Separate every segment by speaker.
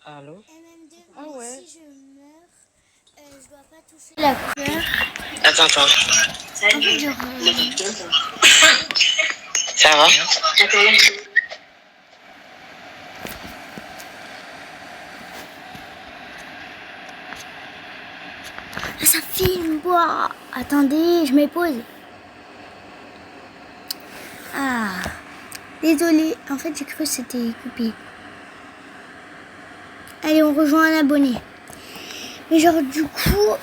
Speaker 1: Allô?
Speaker 2: Ah ouais.
Speaker 3: Si je meurs, je dois pas toucher la couleur.
Speaker 1: Attends.
Speaker 3: En fait, genre.
Speaker 1: Ça va?
Speaker 3: Ah, ça filme, quoi. Attendez, je me pose. Ah. Désolée, en fait, j'ai cru que c'était coupé. Allez, on rejoint un abonné. Mais genre, du coup,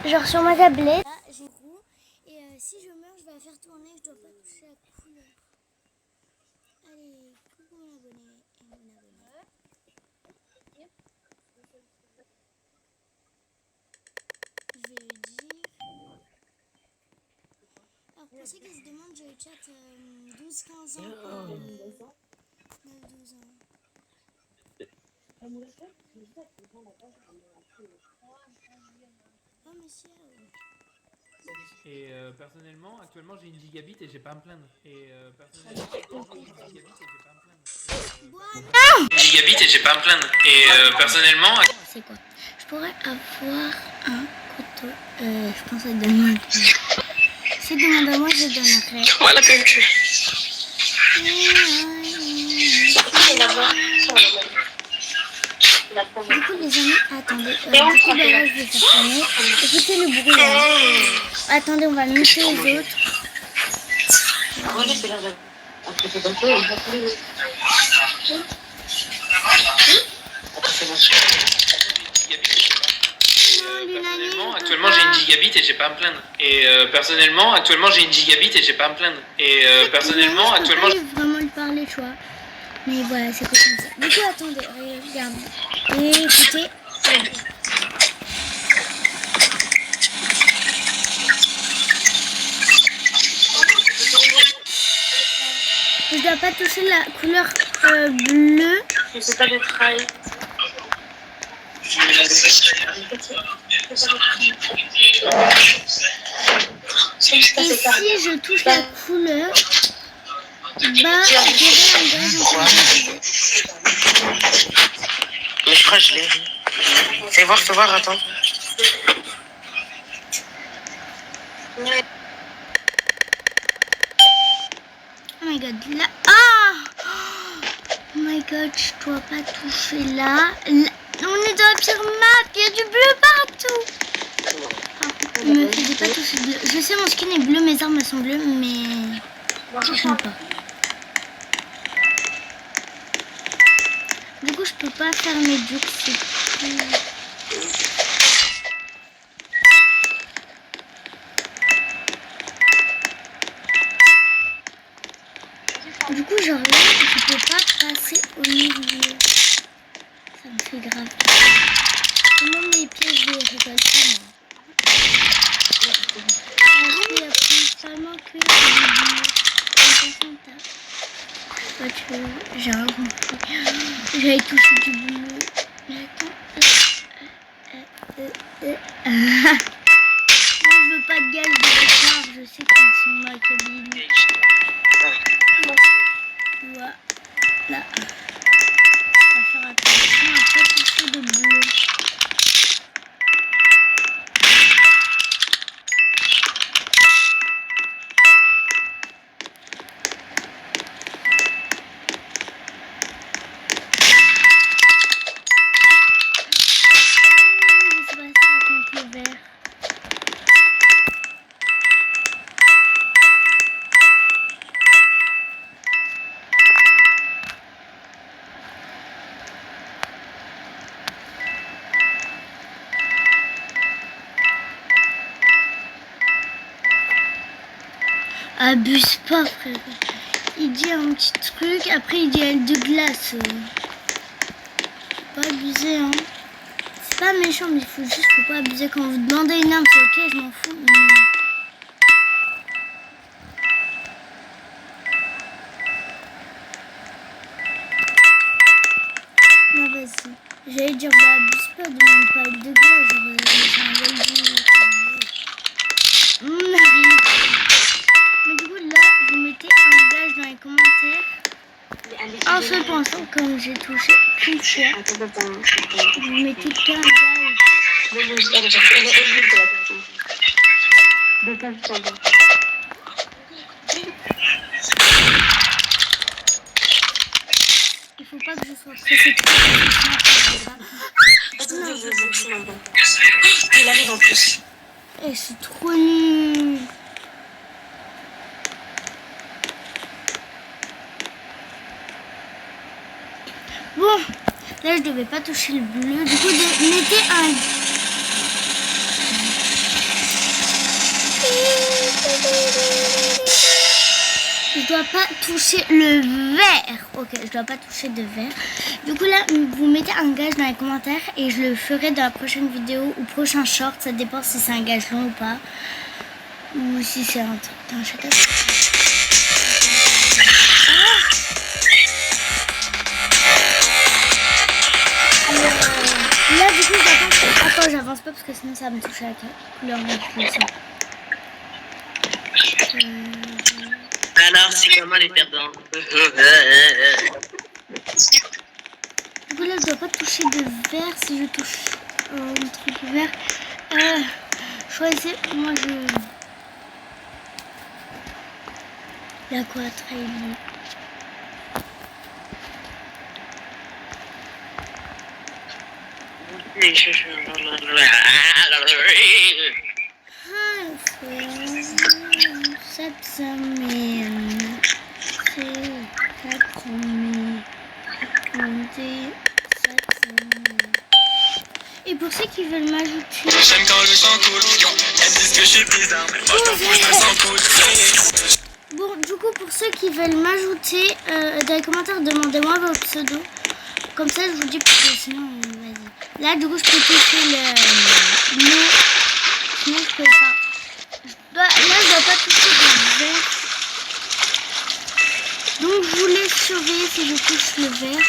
Speaker 3: genre sur ma tablette, là, j'ai roux. Et si je meurs, je vais la faire tourner, je dois pas toucher la couleur. Allez, coucou mon abonné et mon abonné. Je vais le dire. Alors pour ceux qui se demandent, je chat 12-15 ans. 9-12 ans. Oh monsieur.
Speaker 4: Et personnellement, actuellement j'ai 1 gigabit et j'ai pas à me plaindre. Et personnellement, actuellement j'ai 1 gigabit et j'ai pas à me plaindre. 1 gigabit et j'ai pas à me plaindre. Et personnellement.
Speaker 3: C'est quoi? Je pourrais avoir un couteau. Je pense que ça donne un coup. Si demande à moi, je donnerai.
Speaker 1: Voilà que tu.
Speaker 3: Du coup, les amis, attendez. Du coup, là, je vais faire tourner. Écoutez le bruit. Là. Attendez, on va muter les autres.
Speaker 4: Personnellement, actuellement j'ai 1 gigabit et j'ai pas à me plaindre. Et personnellement, actuellement j'ai 1 gigabit et j'ai pas à me plaindre. Et personnellement, actuellement.
Speaker 3: Je peux pas vraiment lui parler, tu vois. Mais voilà, c'est comme ça. Du coup, attendez, regarde. Et écoutez. Je dois pas toucher la couleur bleue.
Speaker 1: Je sais pas de travail.
Speaker 3: Et si je touche la couleur, bah, j'aurai un gage en
Speaker 1: Mais je crois que je l'ai. Fais voir, attends.
Speaker 3: Oh my god, là. Ah! Oh my god, je dois pas toucher là. On est dans la pire map, il y a du bleu partout. Ah, ne me faisait pas toucher bleu. Je sais, mon skin est bleu, mes armes sont bleues, mais je sais pas. Du coup, je peux pas faire mes dukes, c'est plus... Du coup, genre là, je peux pas passer au milieu. Ça me fait grave. Même les pièces, je les récolte pas, moi. Il y a principalement que j'ai un compris. J'avais touché du bleu. Moi, je veux pas de gaz de retard. Je sais qu'ils sont ma cabine. Voilà. Là. On va faire attention à pas toucher de bleu. Abuse pas, frère. Il dit un petit truc, après il dit elle de glace. Faut pas abuser, hein. C'est pas méchant, mais faut pas abuser. Quand vous demandez une arme, c'est ok, je m'en fous. Mais... Non, vas-y. J'allais dire, bah abuse pas, demande pas elle de glace. J'ai un mais du coup, là, vous mettez un gage dans les commentaires. un seul pour l'instant, comme j'ai touché une fois. Vous mettez qu'un gage. Il faut pas que je sois pressée.
Speaker 1: Il arrive en plus.
Speaker 3: Et c'est trop nul. Bon, là je devais pas toucher le bleu. Du coup, mettez un. Je dois pas toucher le vert. Ok, je dois pas toucher de vert. Du coup là, vous mettez un gage dans les commentaires et je le ferai dans la prochaine vidéo ou prochain short. Ça dépend si c'est un gage long ou pas. Ou si c'est un truc d'un château. Là du coup j'avance. Attends, j'avance pas parce que sinon ça va me toucher à la couleur verte.
Speaker 1: Alors, c'est comment les perdants?
Speaker 3: Du coup là je dois pas toucher de vert. Si je touche un truc vert, choisissez. Moi je la quatrième. Cette semaine, c'est 4000. Et pour ceux qui veulent m'ajouter,
Speaker 2: j'aime quand le sang coule. Elles disent que je suis bizarre, mais moi je t'en fous, je me sens cool.
Speaker 3: bon, du coup, pour ceux qui veulent m'ajouter, dans les commentaires, demandez-moi vos pseudos. Comme ça, je vous dis, parce que sinon, vas-y. Là, du coup, je peux toucher le nom. Sinon, je peux pas. Là, je dois pas toucher le vert. Donc, je vous laisse surveiller si je touche le vert.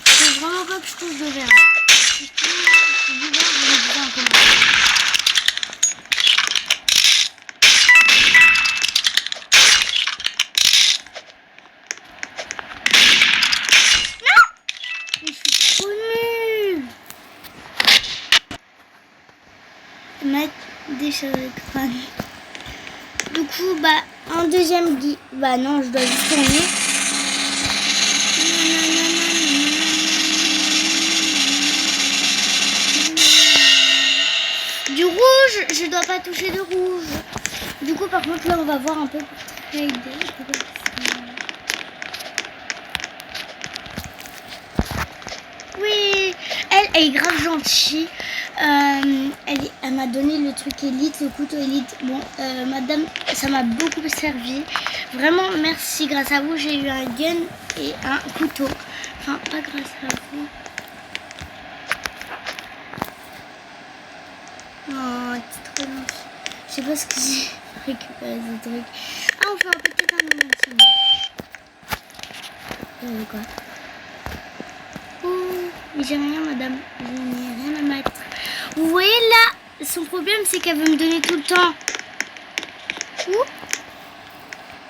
Speaker 3: Faut vraiment pas que je touche le vert. Si je touche du vert, je vous le dis en commentaire. Non! Mais je suis trop nulle. Mettre des choses de crâne. Du coup, bah, un deuxième guide. Bah non, je dois juste tourner. Du rouge, je dois pas toucher de rouge. Du coup, par contre, là, on va voir un peu pour trader. Oui, elle est grave gentille. Elle m'a donné le truc élite, le couteau élite. Bon, madame, ça m'a beaucoup servi. Vraiment, merci. Grâce à vous, j'ai eu un gun et un couteau. Enfin, pas grâce à vous. Oh, c'est trop gentil. Je sais pas ce que j'ai récupéré ce truc. Ah, on fait peut-être un moment de quoi? Oh, mais j'ai rien, madame. Je n'ai rien à mettre. Vous voyez là, son problème c'est qu'elle veut me donner tout le temps. Ouh.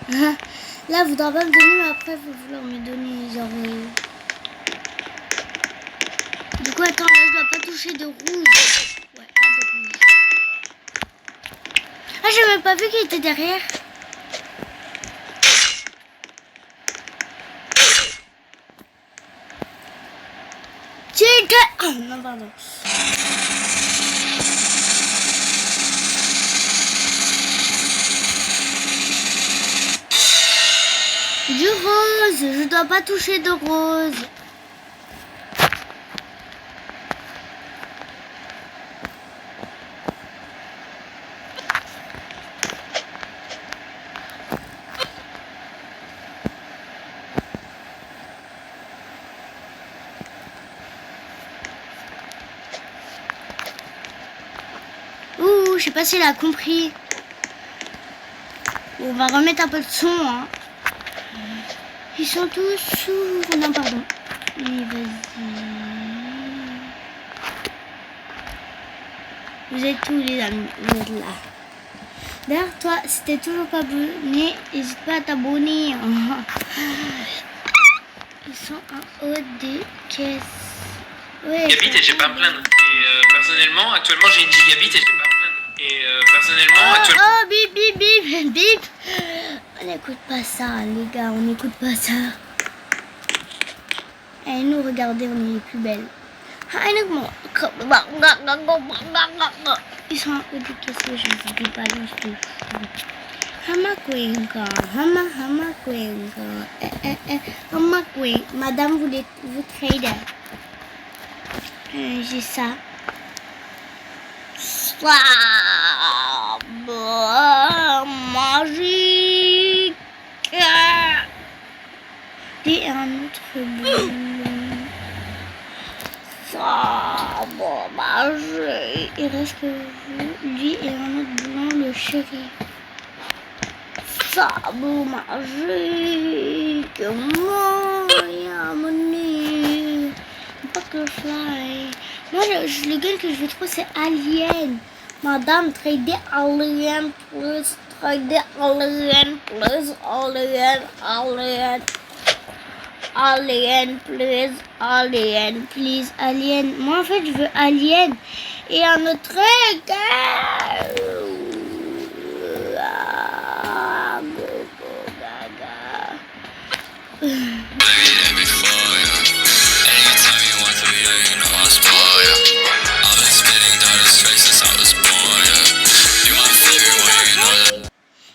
Speaker 3: Là, elle voudra pas me donner, mais après, elle va vouloir me donner. Genre. Du coup, attends, là, je dois pas toucher de rouge. Ouais, pas de rouge. Ah, j'ai même pas vu qu'il était derrière. Oh, non, pardon. Du rose, je dois pas toucher de rose. Ouh, je sais pas si elle a compris. On va remettre un peu de son, hein. Ils sont tous sourds. Non, pardon. Oui, vas-y. Vous êtes tous les amis. Vous êtes là. D'ailleurs, toi, si t'es toujours pas abonné, n'hésite pas à t'abonner. Ils sont en haut des caisses. Ouais,
Speaker 4: Gigabit et j'ai pas à me plaindre. Et personnellement, actuellement j'ai une gigabit et j'ai pas à me plaindre. Et personnellement, actuellement.
Speaker 3: Oh, bip, bip, bip, bip. On n'écoute pas ça, les gars, on n'écoute pas ça. Et nous, regardez, on est les plus belles. Ils sont en haut des caisses, je ne dis pas, je Hamaquenka, Hamaquenka, Hamaquenka. Madame, vous trader. J'ai ça. Magique. Et un autre bleu. Sabre magique. Il reste que lui et un autre blanc, le chéri. Sabre magique. Moyen monnaie. Butterfly. Moi, le gun que je veux trop, c'est Alien. Madame, trader Alien plus. Trader Alien plus. Alien. Alien, please, alien, please, alien. Moi, en fait, je veux alien. Et un autre gars.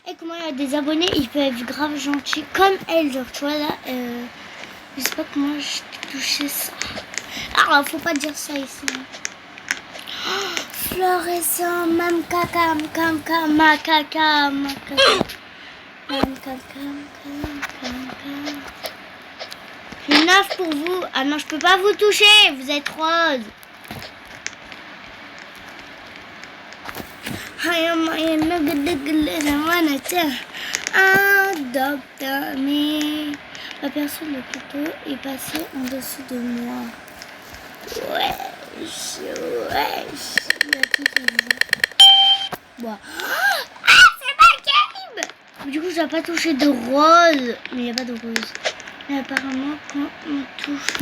Speaker 3: Et comment il y a des abonnés, ils peuvent être grave gentils comme elle, genre, tu vois là. Je sais pas comment j'ai touché ça. Alors, faut pas dire ça ici. Oh, fluorescent, mam caca, macaca. J'ai 9 pour vous. Ah non, je peux pas vous toucher. Vous êtes rose. Adopte-moi. La personne le couteau est passée en dessous de moi. Wesh. Bon. Ah, c'est ma game. Du coup, je dois pas toucher de rose. Mais il n'y a pas de rose. Mais apparemment, quand on touche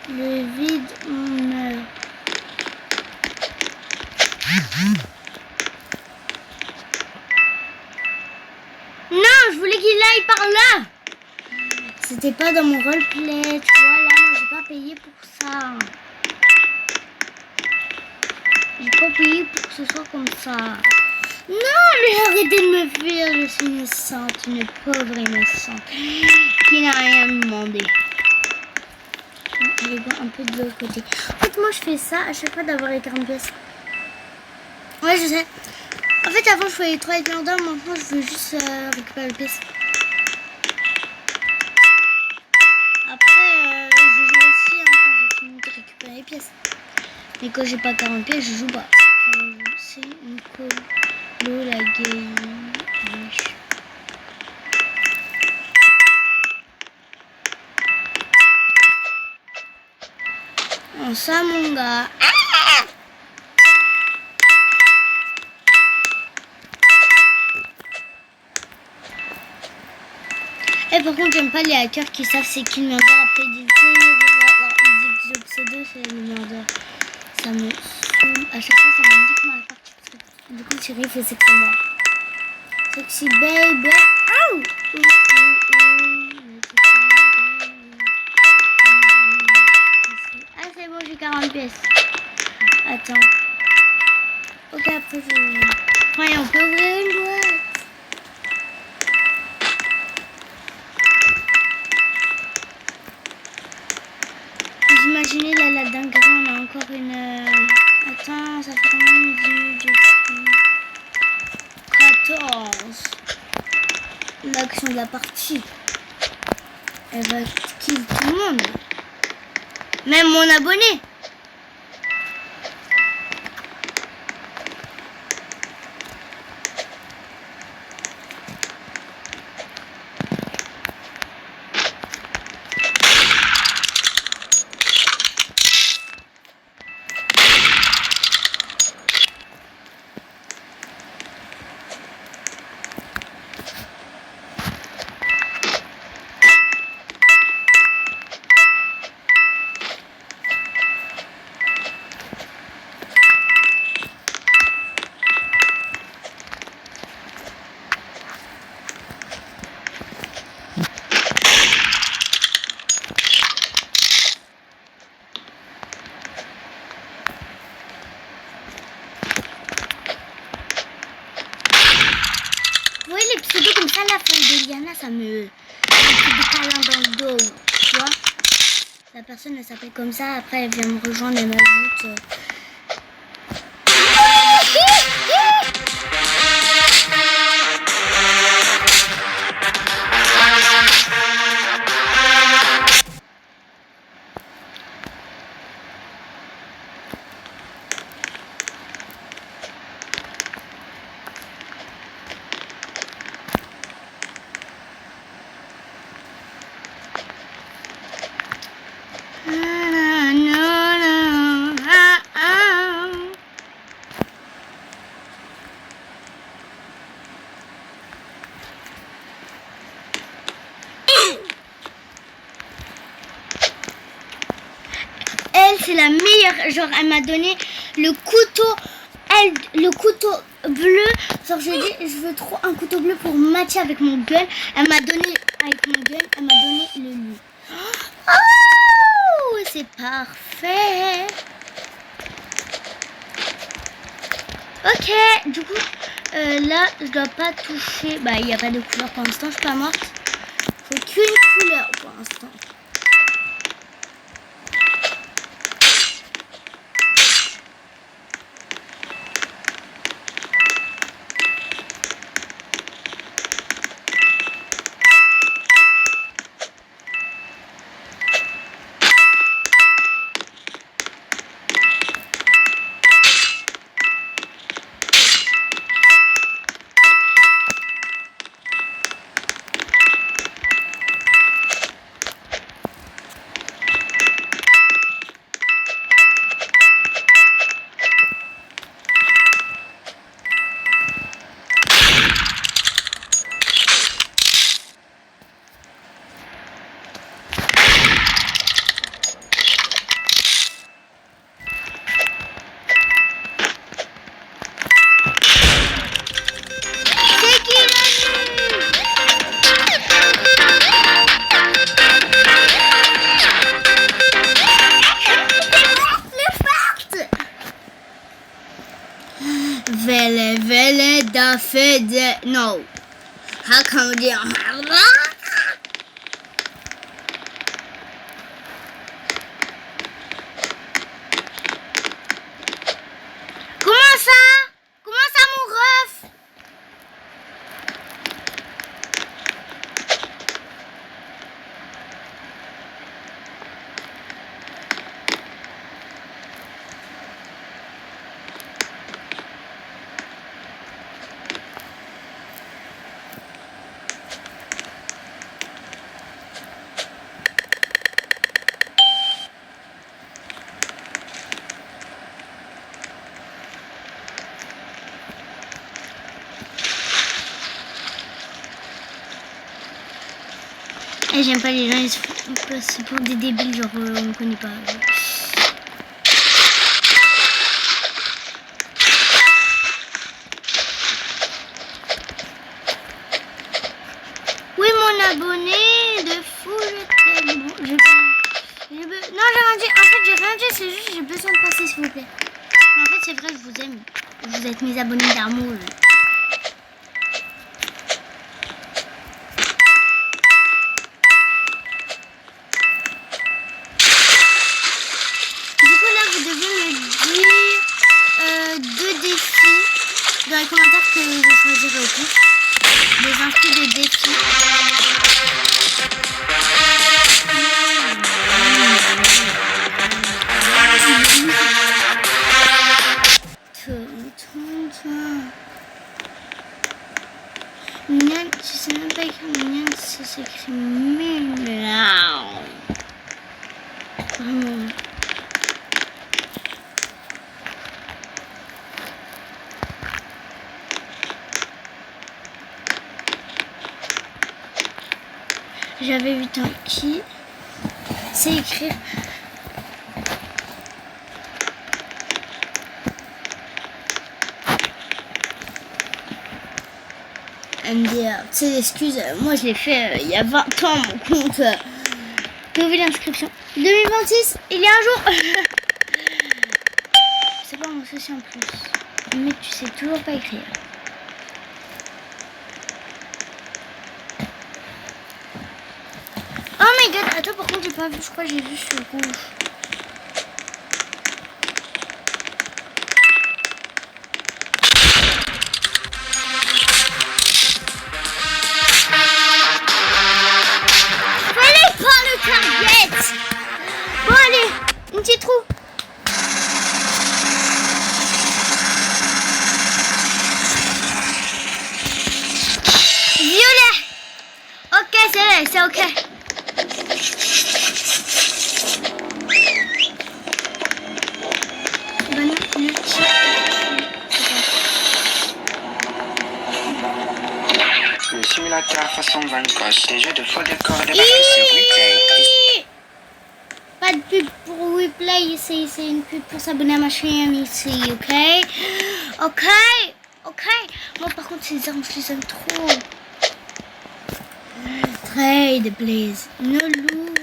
Speaker 3: le vide, on meurt. Non, je voulais qu'il aille par là. C'était pas dans mon roleplay, tu vois, là, moi, j'ai pas payé pour ça. J'ai pas payé pour que ce soit comme ça. Non, mais arrêtez de me fuir, je suis innocente, une pauvre innocente, qui n'a rien demandé. Je vais voir un peu de l'autre côté. En fait, moi, je fais ça à chaque fois d'avoir les 40 pièces. Ouais, je sais. En fait, avant, je faisais les 3 éclairs d'or, maintenant, je veux juste récupérer les pièces. Après, je joue aussi quand j'ai fini de récupérer les pièces. Mais quand j'ai pas 40 pièces, je joue pas. C'est une colo, la game. Oh, ça, mon gars. Et par contre, j'aime pas les hackers qui savent c'est qui le murder. Après, ils disent que pseudo, c'est le murder. Ça me saoule. À chaque fois, ça m'indique ma partie. Du coup, Thierry fait c'est que c'est moi. Sexy baby. Ouh! Ah, c'est bon, j'ai 40 pièces. Attends. Ok, après, je... Ouais, on peut ouvrir une boîte. Imaginez là, la dinguerie, on a encore une... Attends, ça fait combien de minutes? 14. L'action de la partie. Elle va kill tout le monde. Même mon abonné. les pseudos comme ça, la fin de Liana, ça me... un petit des câlins dans le dos, tu vois. La personne, elle s'appelle comme ça, après elle vient me rejoindre, elle m'ajoute... C'est la meilleure, genre elle m'a donné le couteau, le couteau bleu, genre je dis je veux trop un couteau bleu pour matcher avec mon gun, elle m'a donné avec mon gun, elle m'a donné le lui. Oh c'est parfait. Ok, du coup là je dois pas toucher, bah il n'y a pas de couleur pour l'instant, je suis pas morte, faut qu'une couleur pour l'instant. Vele da fede no. How come you Comment ça? Comment ça mon ref? Et j'aime pas les gens, ils se passent pour des débiles, genre on connaît pas. Oui mon abonné de fou, je t'aime. Non j'ai rien dit, en fait j'ai rien dit, c'est juste j'ai besoin de passer s'il vous plaît. En fait c'est vrai, je vous aime. Vous êtes mes abonnés d'amour. Dans les commentaires que je choisirai au plus des inscrits de défis. Mignonne, tu sais même pas écrire mignonne, ça s'écrit mignon. Vraiment. J'avais vu un qui sait écrire. MDR, tu sais, excuse, moi je l'ai fait il y a 20 ans mon compte. POV l'inscription 2026, il y a un jour. C'est pas mon souci en plus. Mais tu sais toujours pas écrire. Attends, par contre, j'ai pas vu, je crois que j'ai vu sur rouge. Fallait pas le target. Bon, allez, une petite trou. Violet. Ok, c'est ok.
Speaker 5: Le simulateur façon Van Gogh, des jeux de faux décors et de vacances sur replay.
Speaker 3: Pas de pub pour replay ici, c'est une pub pour s'abonner à ma chaîne ici, ok? Ok, ok. Moi par contre ces armes je les aime trop. Trade please, no loup.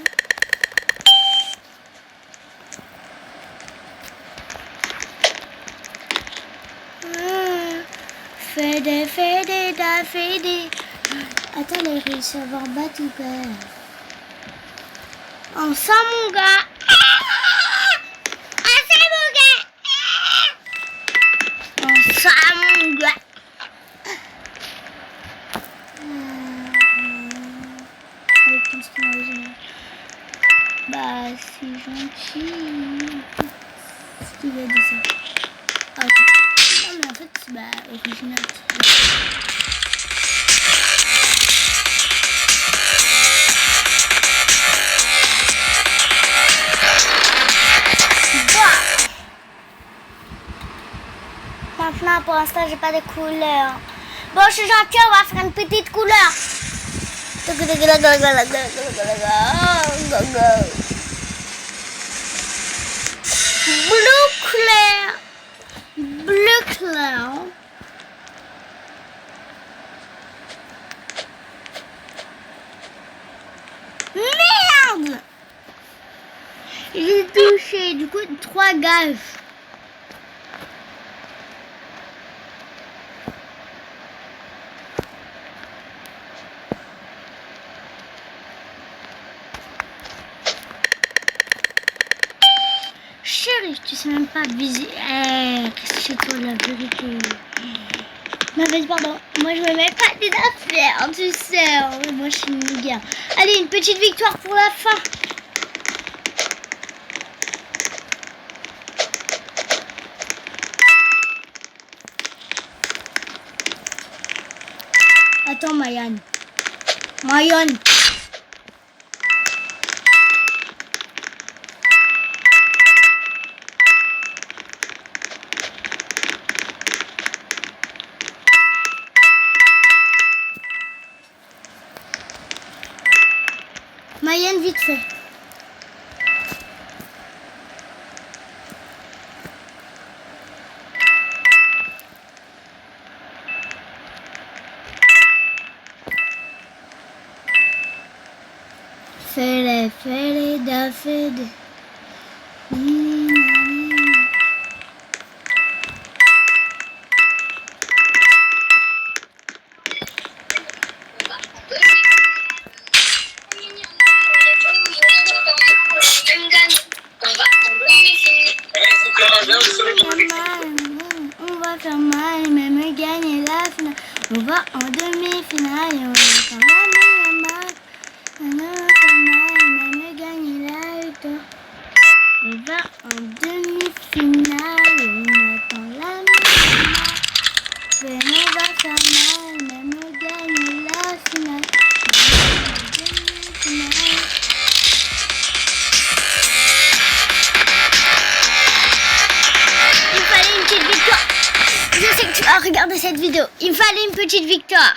Speaker 3: Fede, da fede. Attends, elle a réussi à avoir battu père. Ensemble, mon gars. C'est mon gars. Ensemble, mon gars. Avec ton skin original. Bah, c'est gentil. Ce qu'il a dit ça. Ah, ok. Non, mais en fait, bah, original. Maintenant, pour l'instant, j'ai pas de couleur. Bon, je suis gentil, on va faire une petite couleur. Bleu clair. Bleu clair. Merde! J'ai touché, du coup, 3 gages. Chérie, tu sais même pas viser. Reste chez toi, la vérité. Non, vas-y, pardon. Moi, je me mets pas des affaires, tu sais. Moi, je suis une guerre. Allez, une petite victoire pour la fin. Attends, Mayan. Mayan. Mayan, vite fait. Fais-les, da fede. On va faire mal, même gagner la finale. On va en demi-finale et on va faire mal. On va faire mal, même gagner la victoire. On va en demi-finale et on attend la finale. Mais on va faire mal, même gagner la finale. Il fallait une petite victoire. Je sais que tu as regardé cette vidéo. Il fallait une petite victoire.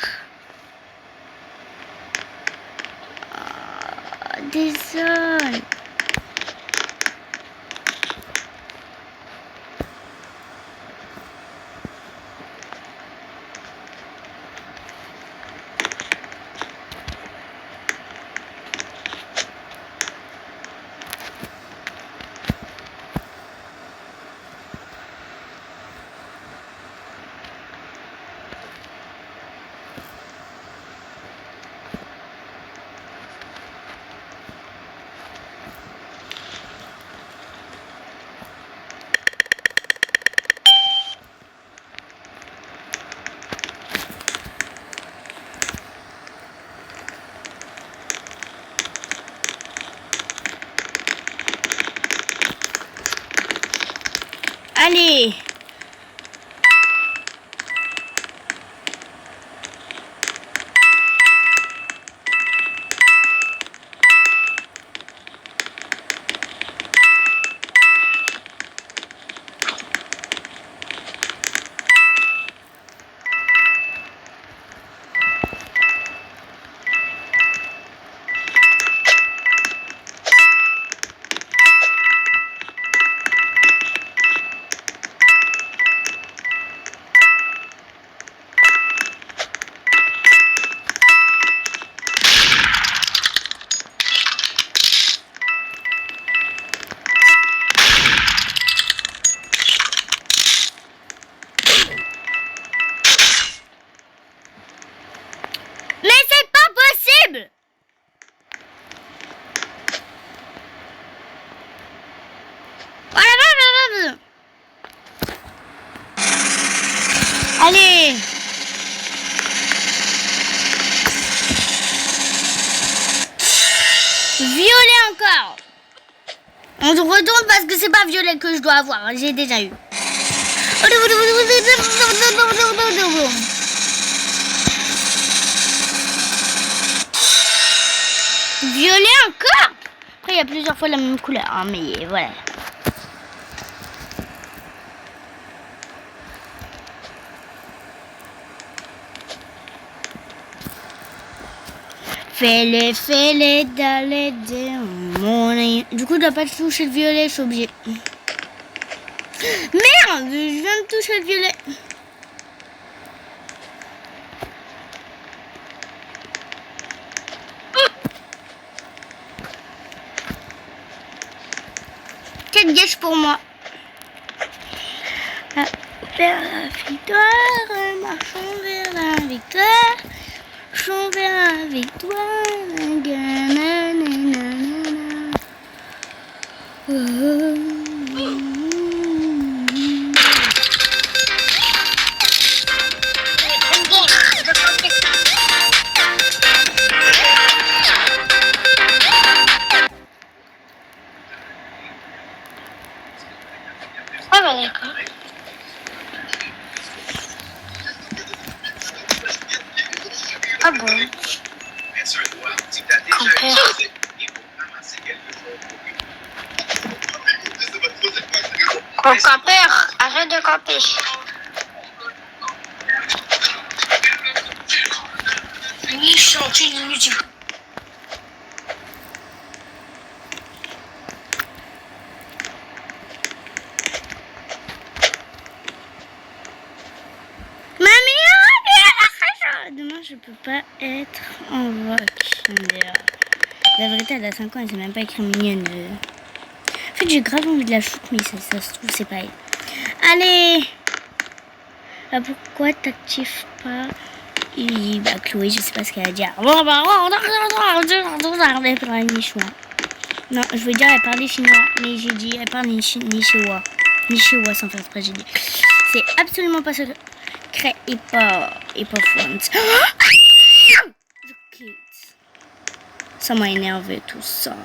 Speaker 3: Oh, désolé. Allez. Mais c'est pas possible! Allez! Violet encore! On se retourne parce que c'est pas violet que je dois avoir, j'ai déjà eu. Violet encore. Après il y a plusieurs fois la même couleur, hein, mais voilà. Fais-les, d'aller démoner. Du coup, je dois pas toucher le violet, je suis obligée. Merde, je viens de toucher le violet. Quel gage pour moi. Vers la victoire, marchons vers la victoire. Marchons vers la victoire.
Speaker 6: Ah bah d'accord. Ah bon. Grand-père. Grand-père, arrête de camper. Oui, chante une musique.
Speaker 3: Demain, je peux pas être en vogue. La vérité, elle a 5 ans, elle sait même pas écrire mignonne. En fait, j'ai grave envie de la shoot, mais ça se trouve, c'est pas elle. Allez! Bah, pourquoi t'actives pas? Et bah, Chloé, je sais pas ce qu'elle va dire. Non, je veux dire, elle parlait chinois, mais j'ai dit, elle parle nichinois. Nichinois, sans faire exprès, j'ai dit. C'est absolument pas secret et pas fun. Ça m'a énervé tout ça.